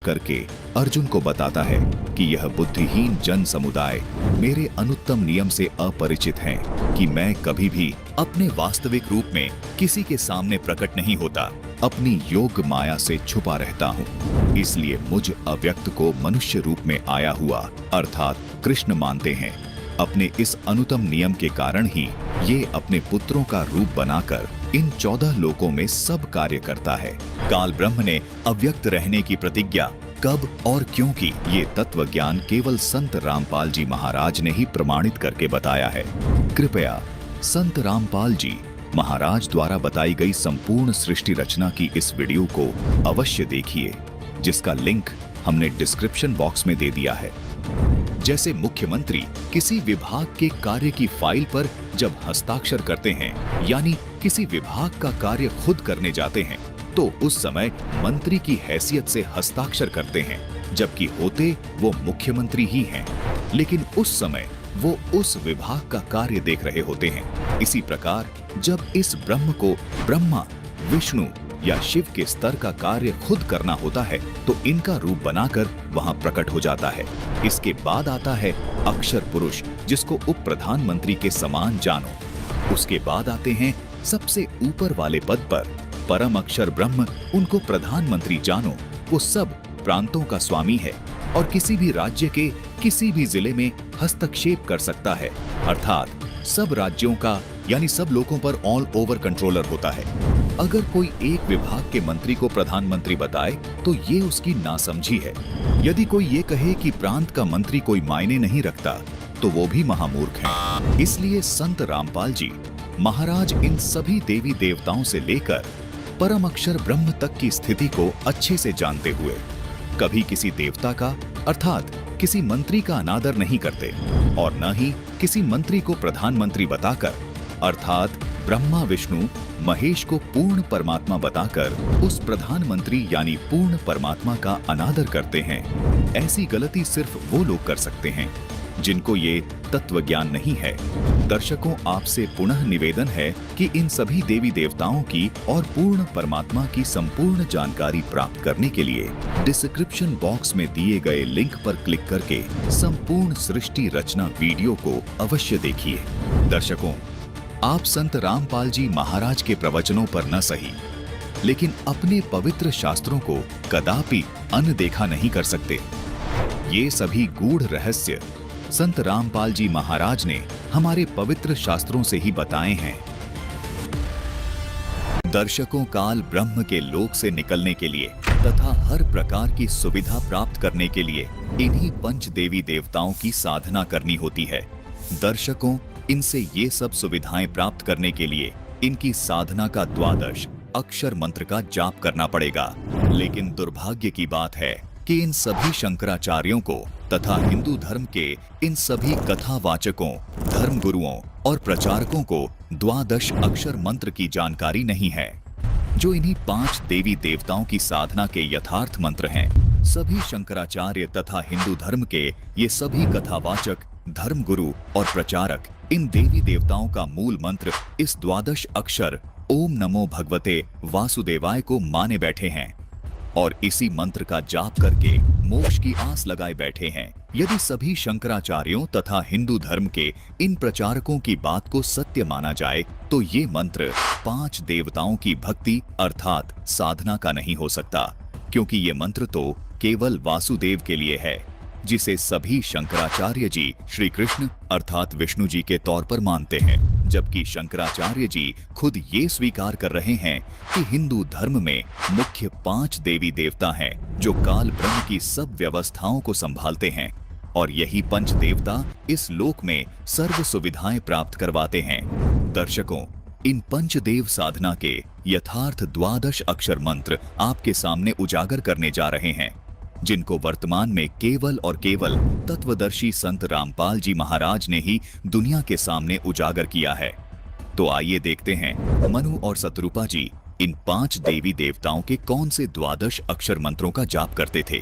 करके अर्जुन को बताता है कि यह बुद्धिहीन जन समुदाय मेरे अनुत्तम नियम से अपरिचित हैं कि मैं कभी भी अपने वास्तविक रूप में किसी के सामने प्रकट नहीं होता, अपनी योग माया से छुपा रहता हूँ। इसलिए मुझ अव्यक्त को मनुष्य रूप में आया हुआ अर्थात कृष्ण मानते हैं। अपने इस अनुत्तम नियम के कारण ही ये अपने पुत्रों का रूप बनाकर इन 14 लोकों में सब कार्य करता है। काल ब्रह्म ने अव्यक्त रहने की प्रतिज्ञा कब और क्यों की, ये तत्व ज्ञान केवल संत रामपाल जी महाराज ने ही प्रमाणित करके बताया है। कृपया संत रामपाल जी महाराज द्वारा बताई गई संपूर्ण सृष्टि रचना की इस वीडियो को अवश्य देखिए, जिसका लिंक हमने डिस्क्रिप्शन बॉक्स में दे दिया है। जैसे मुख्यमंत्री किसी विभाग के कार्य की फाइल पर जब हस्ताक्षर करते हैं, यानी किसी विभाग का कार्य खुद करने जाते हैं, तो उस समय मंत्री की हैसियत से हस्ताक्षर करते हैं, जबकि होते वो मुख्यमंत्री ही हैं। लेकिन उस समय वो उस विभाग का कार्य देख रहे होते हैं। इसी प्रकार जब इस ब्रह्म को ब्रह्मा, विष्णु या शिव के स्तर का कार्य खुद करना होता है, तो इनका रूप बनाकर वहां प्रकट हो जाता है। इसके बाद आता है अक्षर पुरुष, जिसको उप प्रधानमंत्री के समान जानो। उसके बाद आते हैं सबसे ऊपर वाले पद पर परम अक्षर ब्रह्म, उनको प्रधानमंत्री जानो। वो सब प्रांतों का स्वामी है और किसी भी राज्य के किसी भी जिले में हस्तक्षेप कर सकता है, अर्थात सब राज्यों का यानी सब लोगों पर ऑल ओवर कंट्रोलर होता है। अगर कोई एक विभाग के मंत्री को प्रधानमंत्री बताए तो ये उसकी नासमझी है। यदि कोई ये कहे कि प्रांत का मंत्री कोई मायने नहीं रखता, तो वो भी महामूर्ख है। इसलिए संत रामपाल जी महाराज इन सभी देवी देवताओं से लेकर परम अक्षर ब्रह्म तक की स्थिति को अच्छे से जानते हुए कभी किसी देवता का अर्थात किसी मंत्री का अनादर नहीं करते और न ही किसी मंत्री को प्रधानमंत्री बताकर अर्थात ब्रह्मा, विष्णु, महेश को पूर्ण परमात्मा बताकर उस प्रधानमंत्री यानी पूर्ण परमात्मा का अनादर करते हैं। ऐसी गलती सिर्फ वो लोग कर सकते हैं जिनको ये तत्व ज्ञान नहीं है। दर्शकों, आपसे पुनः निवेदन है कि इन सभी देवी देवताओं की और पूर्ण परमात्मा की संपूर्ण जानकारी प्राप्त करने के लिए डिस्क्रिप्शन बॉक्स में दिए गए लिंक पर क्लिक करके संपूर्ण सृष्टि रचना वीडियो को अवश्य देखिए। दर्शकों, आप संत रामपाल जी महाराज के प्रवचनों पर न सही, लेकिन अपने पवित्र शास्त्रों को कदापि अनदेखा नहीं कर सकते। ये सभी गूढ़ रहस्य संत रामपाल जी महाराज ने हमारे पवित्र शास्त्रों से ही बताए हैं। दर्शकों, काल ब्रह्म के लोक से निकलने के लिए तथा हर प्रकार की सुविधा प्राप्त करने के लिए इन्हीं पंच देवी देवताओं की साधना करनी होती है। दर्शकों, इनसे ये सब सुविधाएं प्राप्त करने के लिए इनकी साधना का 12 अक्षर मंत्र का जाप करना पड़ेगा। लेकिन दुर्भाग्य की बात है कि इन सभी शंकराचार्यों को तथा हिंदू धर्म के इन सभी कथावाचकों, धर्म गुरुओं और प्रचारकों को 12 अक्षर मंत्र की जानकारी नहीं है, जो इन्हीं 5 देवी देवताओं की साधना के यथार्थ मंत्र हैं। सभी शंकराचार्य तथा हिंदू धर्म के ये सभी कथावाचक, धर्म गुरु और प्रचारक इन देवी देवताओं का मूल मंत्र इस 12 अक्षर ओम नमो भगवते वासुदेवाय को माने बैठे हैं और इसी मंत्र का जाप करके मोक्ष की आस लगाए बैठे हैं। यदि सभी शंकराचार्यों तथा हिंदू धर्म के इन प्रचारकों की बात को सत्य माना जाए, तो ये मंत्र 5 देवताओं की भक्ति अर्थात साधना का नहीं हो सकता, क्योंकि ये मंत्र तो केवल वासुदेव के लिए है, जिसे सभी शंकराचार्य जी श्री कृष्ण अर्थात विष्णु जी के तौर पर मानते हैं। जबकि शंकराचार्य जी खुद ये स्वीकार कर रहे हैं कि हिंदू धर्म में मुख्य 5 देवी देवता हैं जो काल ब्रह्म की सब व्यवस्थाओं को संभालते हैं और यही पंच देवता इस लोक में सर्व सुविधाएं प्राप्त करवाते हैं। दर्शकों, इन पंचदेव साधना के यथार्थ 12 अक्षर मंत्र आपके सामने उजागर करने जा रहे हैं, जिनको वर्तमान में केवल और केवल तत्वदर्शी संत रामपाल जी महाराज ने ही दुनिया के सामने उजागर किया है। तो आइए देखते हैं मनु और शतरूपा जी इन 5 देवी देवताओं के कौन से 12 अक्षर मंत्रों का जाप करते थे।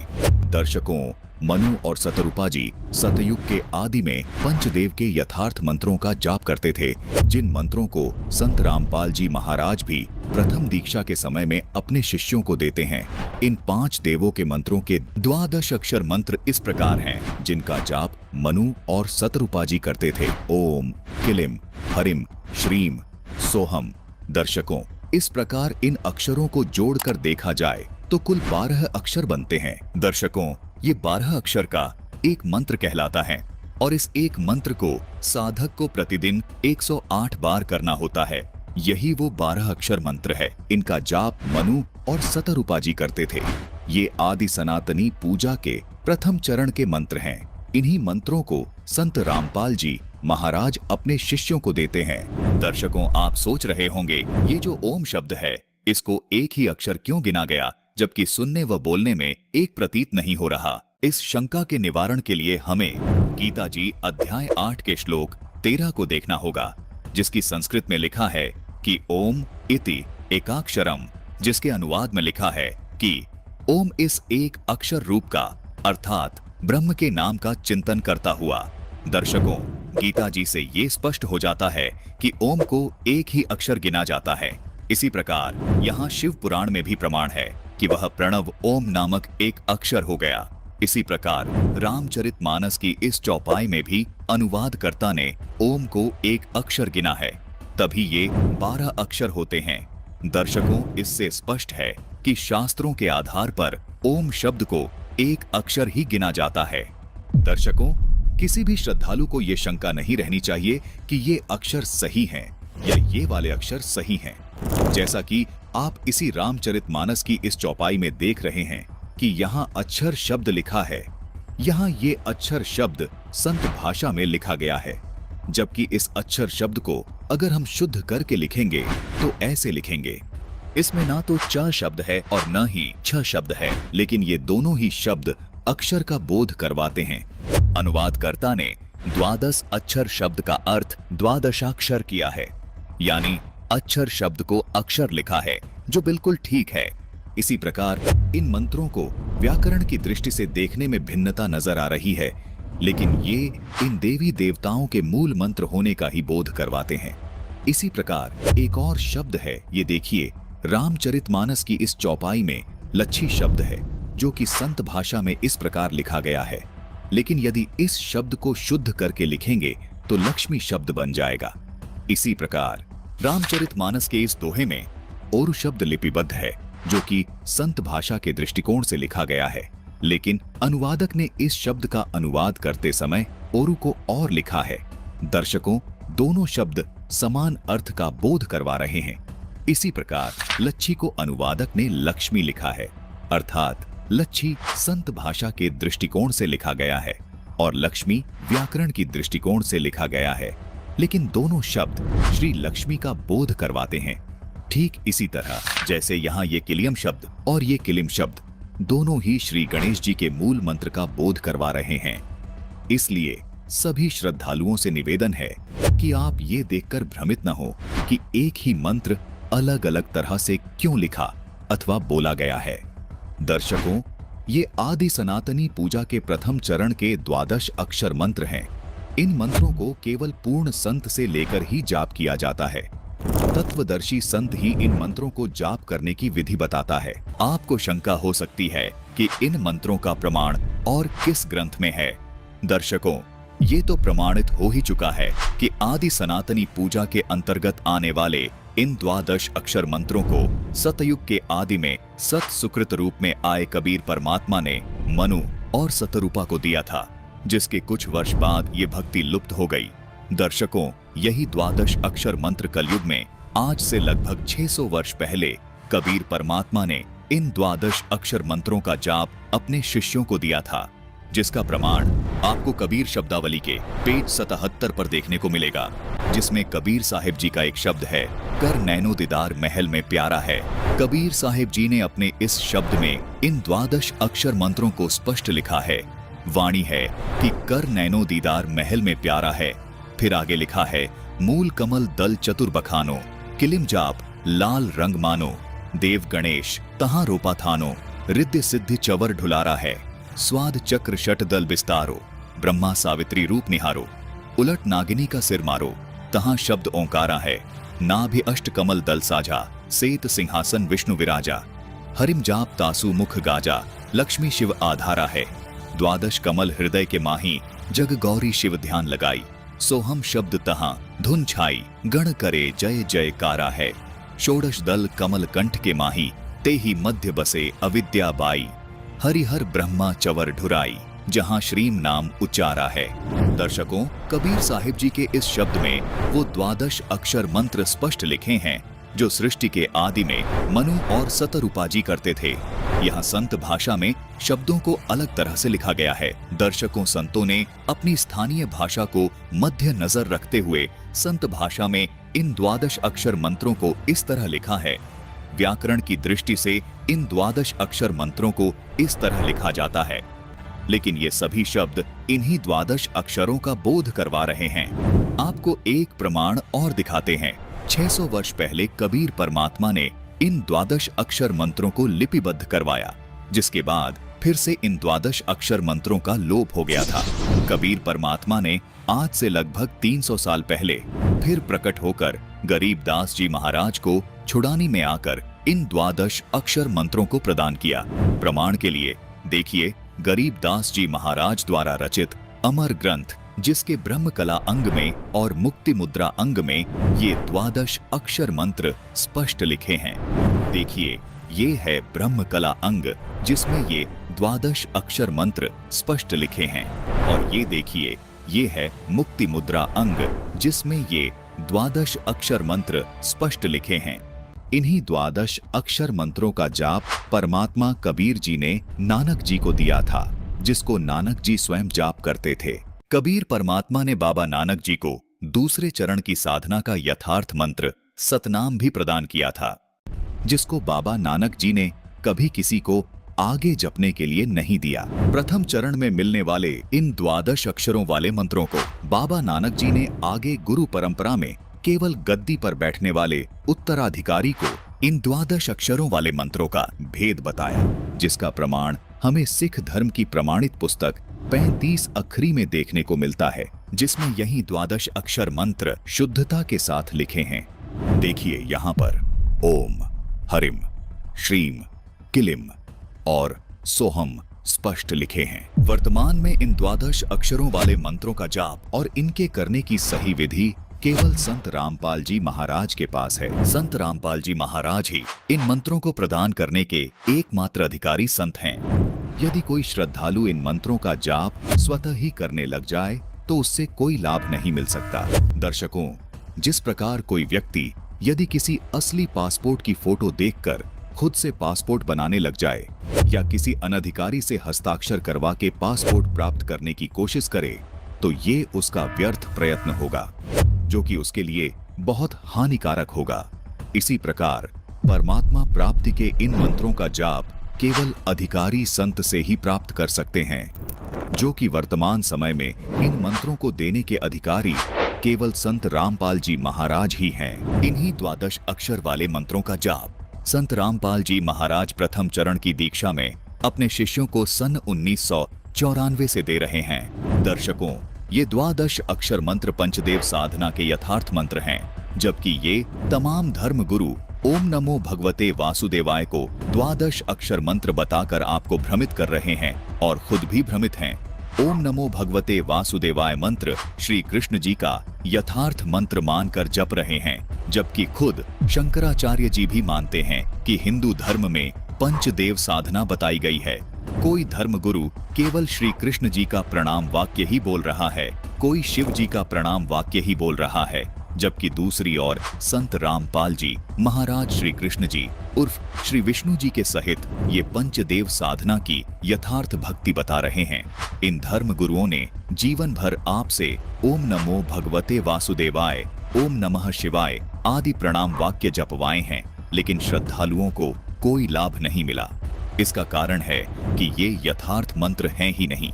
दर्शकों, मनु और शतरूपा जी सतयुग के आदि में पंचदेव के यथार्थ मंत्रों का जाप करते थे, जिन मंत्रों को संत रामपाल जी महाराज भी प्रथम दीक्षा के समय में अपने शिष्यों को देते हैं। इन 5 देवों के मंत्रों के 12 अक्षर मंत्र इस प्रकार हैं, जिनका जाप मनु और सतरूपा जी करते थे। ओम, किलिम, हरिम, श्रीम, सोहम। दर्शकों, इस प्रकार इन अक्षरों को जोड़कर देखा जाए तो कुल 12 अक्षर बनते हैं। दर्शकों, ये 12 अक्षर का एक मंत्र कहलाता है और इस एक मंत्र को साधक को प्रतिदिन 108 बार करना होता है। यही वो 12 अक्षर मंत्र है। इनका जाप मनु और सतरूपा जी करते थे। ये आदि सनातनी पूजा के प्रथम चरण के मंत्र हैं। इन्हीं मंत्रों को संत रामपाल जी महाराज अपने शिष्यों को देते हैं। दर्शकों, आप सोच रहे होंगे ये जो ओम शब्द है, इसको एक ही अक्षर क्यों गिना गया, जबकि सुनने व बोलने में एक प्रतीत नहीं हो रहा। इस शंका के निवारण के लिए हमें गीता जी अध्याय 8 के श्लोक 13 को देखना होगा, जिसकी संस्कृत में लिखा है कि ओम इति एकाक्षरम, जिसके अनुवाद में लिखा है कि ओम इस एक अक्षर रूप का अर्थात ब्रह्म के नाम का चिंतन करता हुआ। दर्शकों, गीता जी से ये स्पष्ट हो जाता है कि ओम को एक ही अक्षर गिना जाता है। इसी प्रकार यहाँ शिव पुराण में भी प्रमाण है कि वह प्रणव ओम नामक एक अक्षर हो गया। इसी प्रकार रामचरितमानस की इस चौपाई में भी अनुवादकर्ता ने ओम को एक अक्षर गिना है, तभी ये 12 अक्षर होते हैं। दर्शकों, इससे स्पष्ट है कि शास्त्रों के आधार पर ओम शब्द को एक अक्षर ही गिना जाता है। दर्शकों, किसी भी श्रद्धालु को ये शंका नहीं रहनी चाहिए कि ये अक्षर सही हैं या ये वाले अक्षर सही हैं। जैसा कि आप इसी रामचरितमानस की इस चौपाई में देख रहे हैं कि यहाँ अक्षर शब्द लिखा है। यहाँ ये अक्षर शब्द संत भाषा में लिखा गया है, जबकि इस अक्षर शब्द को अगर हम शुद्ध करके लिखेंगे तो ऐसे लिखेंगे। इसमें ना तो च शब्द है और न ही छ शब्द है, लेकिन ये दोनों ही शब्द अक्षर का बोध करवाते हैं। अनुवादकर्ता ने 12 अक्षर शब्द का अर्थ द्वादशाक्षर किया है, यानी अक्षर शब्द को अक्षर लिखा है, जो बिल्कुल ठीक है। इसी प्रकार इन मंत्रों को व्याकरण की दृष्टि से देखने में भिन्नता नजर आ रही है, लेकिन ये इन देवी देवताओं के मूल मंत्र होने का ही बोध करवाते हैं। इसी प्रकार एक और शब्द है, ये देखिए, रामचरितमानस की इस चौपाई में लच्छी शब्द है, जो कि संत भाषा में इस प्रकार लिखा गया है, लेकिन यदि इस शब्द को शुद्ध करके लिखेंगे तो लक्ष्मी शब्द बन जाएगा। इसी प्रकार रामचरितमानस के इस दोहे में ओरु शब्द लिपिबद्ध है, जो कि संत भाषा के दृष्टिकोण से लिखा गया है, लेकिन अनुवादक ने इस शब्द का अनुवाद करते समय ओरु को और लिखा है। दर्शकों, दोनों शब्द समान अर्थ का बोध करवा रहे हैं। इसी प्रकार लच्छी को अनुवादक ने लक्ष्मी लिखा है, अर्थात लच्छी संत भाषा के दृष्टिकोण से लिखा गया है और लक्ष्मी व्याकरण की दृष्टिकोण से लिखा गया है, लेकिन दोनों शब्द श्री लक्ष्मी का बोध करवाते हैं। ठीक इसी तरह जैसे यहाँ ये किलियम शब्द और ये किलिम शब्द दोनों ही श्री गणेश जी के मूल मंत्र का बोध करवा रहे हैं। इसलिए सभी श्रद्धालुओं से निवेदन है कि आप ये देखकर भ्रमित न हो कि एक ही मंत्र अलग अलग तरह से क्यों लिखा अथवा बोला गया है। दर्शकों, ये आदि सनातनी पूजा के प्रथम चरण के 12 अक्षर मंत्र हैं। इन मंत्रों को केवल पूर्ण संत से लेकर ही जाप किया जाता है। तत्वदर्शी संत ही इन मंत्रों को जाप करने की विधि बताता है। आपको शंका हो सकती है कि इन मंत्रों का प्रमाण और किस ग्रंथ में है। दर्शकों, ये तो प्रमाणित हो ही चुका है कि आदि सनातनी पूजा के अंतर्गत आने वाले इन 12 अक्षर मंत्रों को सतयुग के आदि में सत सुकृत रूप में आए कबीर परमात्मा ने मनु और सतरूपा को दिया था, जिसके कुछ वर्ष बाद ये भक्ति लुप्त हो गई। दर्शकों, यही 12 अक्षर मंत्र कलयुग में आज से लगभग 600 वर्ष पहले कबीर परमात्मा ने इन 12 अक्षर मंत्रों का जाप अपने शिष्यों को दिया था, जिसका प्रमाण आपको कबीर शब्दावली के पेज 77 पर देखने को मिलेगा, जिसमें कबीर साहिब जी का एक शब्द है, कर नैनो दीदार महल में प्यारा है। कबीर साहिब जी ने अपने इस शब्द में इन 12 अक्षर मंत्रों को स्पष्ट लिखा है। वाणी है कि कर नैनो दीदार महल में प्यारा है। फिर आगे लिखा है, मूल कमल दल चतुर बखानो, किलिम जाप लाल रंग मानो, देव गणेश तहां रोपा थानो, रिद्ध सिद्धि चवर ढुलारा है, स्वाद चक्र शट दल बिस्तारो, ब्रह्मा सावित्री रूप निहारो, उलट नागिनी का सिर मारो, तहां शब्द ओंकारा है, नाभि अष्ट कमल दल साजा, सेत सिंहासन विष्णु विराजा। हरिम जाप तासु मुख गाजा, लक्ष्मी शिव आधारा है। द्वादश कमल हृदय के माही, जग गौरी शिव ध्यान लगाई। सोहम शब्द तहां धुन छाई, गण करे जय जयकारा है। षोडश दल कमल कंठ के माही, ते ही मध्य बसे अविद्या बाई। हरिहर ब्रह्मा चवर ढुराई, जहां श्रीम नाम उच्चारा है। दर्शकों, कबीर साहिब जी के इस शब्द में वो द्वादश अक्षर मंत्र स्पष्ट लिखे हैं जो सृष्टि के आदि में मनु और सतरूपाजी करते थे। यहाँ संत भाषा में शब्दों को अलग तरह से लिखा गया है। दर्शकों, संतों ने अपनी स्थानीय भाषा को मध्य नजर रखते हुए संत भाषा में इन द्वादश अक्षर मंत्रों को इस तरह लिखा है। व्याकरण की दृष्टि से इन द्वादश अक्षर मंत्रों को इस तरह लिखा जाता है, लेकिन ये सभी शब्द इन्हीं द्वादश अक्षरों का बोध करवा रहे हैं। आपको एक प्रमाण और दिखाते हैं। 600 वर्ष पहले कबीर परमात्मा ने इन द्वादश अक्षर मंत्रों को लिपिबद्ध करवाया, जिसके बाद फिर से इन द्वादश अक्षर मंत्रों का लोप हो गया था। कबीर परमात्मा ने आज से लगभग 300 साल पहले फिर प्रकट होकर गरीबदास जी महाराज को छुड़ानी में आकर इन द्वादश अक्षर मंत्रों को प्रदान किया। प्रमाण के लिए देखिए गरीबदास जी महाराज द्वारा रचित अमर ग्रंथ, जिसके ब्रह्म कला अंग में और मुक्ति मुद्रा अंग में ये द्वादश अक्षर मंत्र स्पष्ट लिखे हैं। देखिए, ये है ब्रह्म कला अंग जिसमें ये द्वादश अक्षर मंत्र स्पष्ट लिखे हैं, और ये देखिए, ये है मुक्ति मुद्रा अंग जिसमें ये द्वादश अक्षर मंत्र स्पष्ट लिखे हैं। इन्हीं द्वादश अक्षर मंत्रों का जाप परमात्मा कबीर जी ने नानक जी को दिया था, जिसको नानक जी स्वयं जाप करते थे। कबीर परमात्मा ने बाबा नानक जी को दूसरे चरण की साधना का यथार्थ मंत्र सतनाम भी प्रदान किया था, जिसको बाबा नानक जी ने कभी किसी को आगे जपने के लिए नहीं दिया। प्रथम चरण में मिलने वाले इन द्वादश अक्षरों वाले मंत्रों को बाबा नानक जी ने आगे गुरु परंपरा में केवल गद्दी पर बैठने वाले उत्तराधिकारी को इन द्वादश अक्षरों वाले मंत्रों का भेद बताया, जिसका प्रमाण हमें सिख धर्म की प्रमाणित पुस्तक 35 अखरी में देखने को मिलता है, जिसमें यही द्वादश अक्षर मंत्र शुद्धता के साथ लिखे हैं। देखिए यहाँ पर ओम, हरिम, श्रीम, किलिम और सोहम स्पष्ट लिखे हैं। वर्तमान में इन द्वादश अक्षरों वाले मंत्रों का जाप और इनके करने की सही विधि केवल संत रामपाल जी महाराज के पास है। संत रामपाल जी महाराज ही इन मंत्रों को प्रदान करने के एकमात्र अधिकारी संत हैं। यदि कोई श्रद्धालु इन मंत्रों का जाप स्वतः ही करने लग जाए तो उससे कोई लाभ नहीं मिल सकता। दर्शकों, जिस प्रकार कोई व्यक्ति यदि किसी असली पासपोर्ट की फोटो देखकर खुद से पासपोर्ट बनाने लग जाए या किसी अनधिकारी से हस्ताक्षर करवा के पासपोर्ट प्राप्त करने की कोशिश करे, तो ये उसका व्यर्थ प्रयत्न होगा, जो कि उसके लिए बहुत हानिकारक होगा। इसी प्रकार परमात्मा प्राप्ति के इन मंत्रों का जाप केवल अधिकारी संत से ही प्राप्त कर सकते हैं, जो कि वर्तमान समय में इन मंत्रों को देने के अधिकारी केवल संत रामपाल जी महाराज ही हैं। इन्हीं द्वादश अक्षर वाले मंत्रों का जाप संत रामपाल जी महाराज प्रथम चरण की दीक्षा में अपने शिष्यों को सन 1994 से दे रहे हैं। दर्शकों, ये द्वादश अक्षर मंत्र पंचदेव साधना के यथार्थ मंत्र हैं, जबकि ये तमाम धर्म गुरु ओम नमो भगवते वासुदेवाय को द्वादश अक्षर मंत्र बताकर आपको भ्रमित कर रहे हैं और खुद भी भ्रमित हैं। ओम नमो भगवते वासुदेवाय मंत्र श्री कृष्ण जी का यथार्थ मंत्र मानकर जप रहे हैं, जबकि खुद शंकराचार्य जी भी मानते हैं कि हिंदू धर्म में पंचदेव साधना बताई गई है। कोई धर्म गुरु केवल श्री कृष्ण जी का प्रणाम वाक्य ही बोल रहा है, कोई शिव जी का प्रणाम वाक्य ही बोल रहा है, जबकि दूसरी ओर संत रामपाल जी महाराज श्री कृष्ण जी उर्फ श्री विष्णु जी के सहित ये पंचदेव साधना की यथार्थ भक्ति बता रहे हैं। इन धर्म गुरुओं ने जीवन भर आपसे ओम नमो भगवते वासुदेवाय, ओम नमः शिवाय आदि प्रणाम वाक्य जपवाए हैं, लेकिन श्रद्धालुओं को कोई लाभ नहीं मिला। इसका कारण है कि ये यथार्थ मंत्र हैं ही नहीं।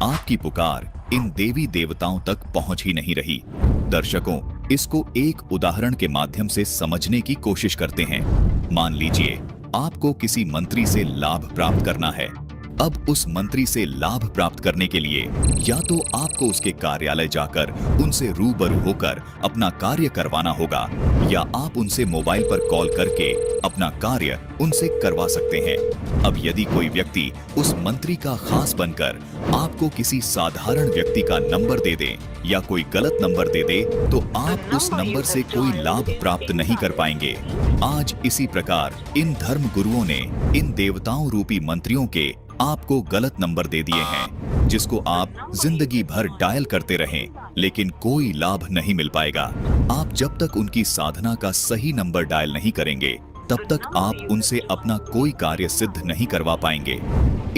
आपकी पुकार इन देवी देवताओं तक पहुंच ही नहीं रही। दर्शकों, इसको एक उदाहरण के माध्यम से समझने की कोशिश करते हैं। मान लीजिए आपको किसी मंत्री से लाभ प्राप्त करना है। अब उस मंत्री से लाभ प्राप्त करने के लिए या तो आपको उसके कार्यालय जाकर उनसे रूबरू होकर अपना कार्य करवाना होगा, या आप उनसे मोबाइल पर कॉल करके अपना कार्य उनसे करवा सकते हैं। अब यदि कोई व्यक्ति उस मंत्री का खास बनकर आपको किसी साधारण व्यक्ति का नंबर दे दे या कोई गलत नंबर दे दे, तो आप उस नंबर से कोई लाभ प्राप्त नहीं कर पाएंगे। आज इसी प्रकार इन धर्म गुरुओं ने इन देवताओं रूपी मंत्रियों के आपको गलत नंबर दे दिए हैं, जिसको आप जिंदगी भर डायल करते रहें, लेकिन कोई लाभ नहीं मिल पाएगा। आप जब तक उनकी साधना का सही नंबर डायल नहीं करेंगे, तब तक आप उनसे अपना कोई कार्य सिद्ध नहीं करवा पाएंगे।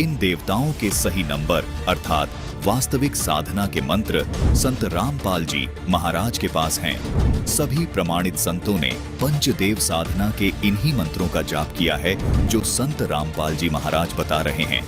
इन देवताओं के सही नंबर अर्थात वास्तविक साधना के मंत्र संत रामपाल जी महाराज के पास हैं। सभी प्रमाणित संतों ने पंचदेव साधना के इन्हीं मंत्रों का जाप किया है जो संत रामपाल जी महाराज बता रहे हैं।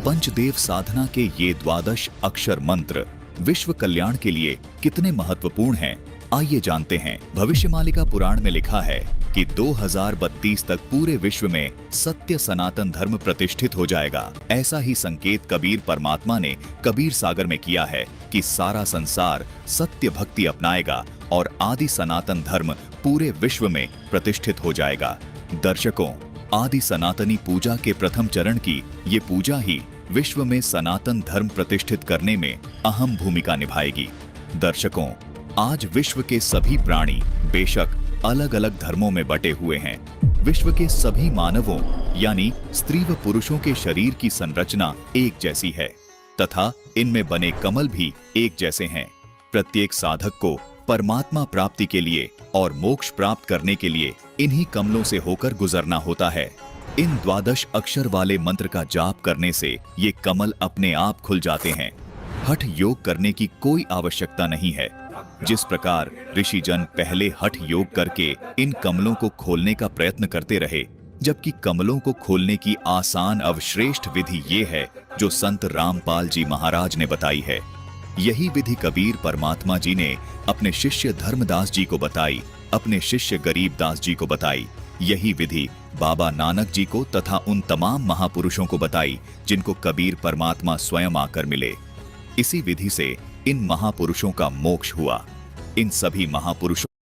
पंचदेव साधना के ये 12 अक्षर मंत्र विश्व कल्याण के लिए कितने महत्वपूर्ण हैं, आइए जानते हैं। भविष्यमालिका पुराण में लिखा है कि 2032 तक पूरे विश्व में सत्य सनातन धर्म प्रतिष्ठित हो जाएगा। ऐसा ही संकेत कबीर परमात्मा ने कबीर सागर में किया है कि सारा संसार सत्य भक्ति अपनाएगा और आदि सनातन धर्म पूरे विश्व में प्रतिष्ठित हो जाएगा। दर्शकों, आदि सनातनी पूजा के प्रथम चरण की ये पूजा ही विश्व में सनातन धर्म प्रतिष्ठित करने में अहम भूमिका निभाएगी। दर्शकों, आज विश्व के सभी प्राणी बेशक अलग अलग धर्मों में बटे हुए हैं। विश्व के सभी मानवों यानी स्त्री व पुरुषों के शरीर की संरचना एक जैसी है तथा इनमें बने कमल भी एक जैसे हैं। प्रत्येक साधक को परमात्मा प्राप्ति के लिए और मोक्ष प्राप्त करने के लिए इन्हीं कमलों से होकर गुजरना होता है। इन 12 अक्षर वाले मंत्र का जाप करने से ये कमल अपने आप खुल जाते हैं। हठ योग करने की कोई आवश्यकता नहीं है। जिस प्रकार ऋषिजन पहले हठ योग करके इन कमलों को खोलने का प्रयत्न करते रहे, जबकि कमलों को खोलने की आसान अवश्रेष्ठ विधि ये है जो संत रामपाल जी महाराज ने बताई है। यही विधि कबीर परमात्मा जी ने अपने शिष्य धर्मदास जी को बताई, अपने शिष्य गरीबदास जी को बताई। यही विधि बाबा नानक जी को तथा उन तमाम महापुरुषों को बताई जिनको कबीर परमात्मा स्वयं आकर मिले। इसी विधि से इन महापुरुषों का मोक्ष हुआ। इन सभी महापुरुषों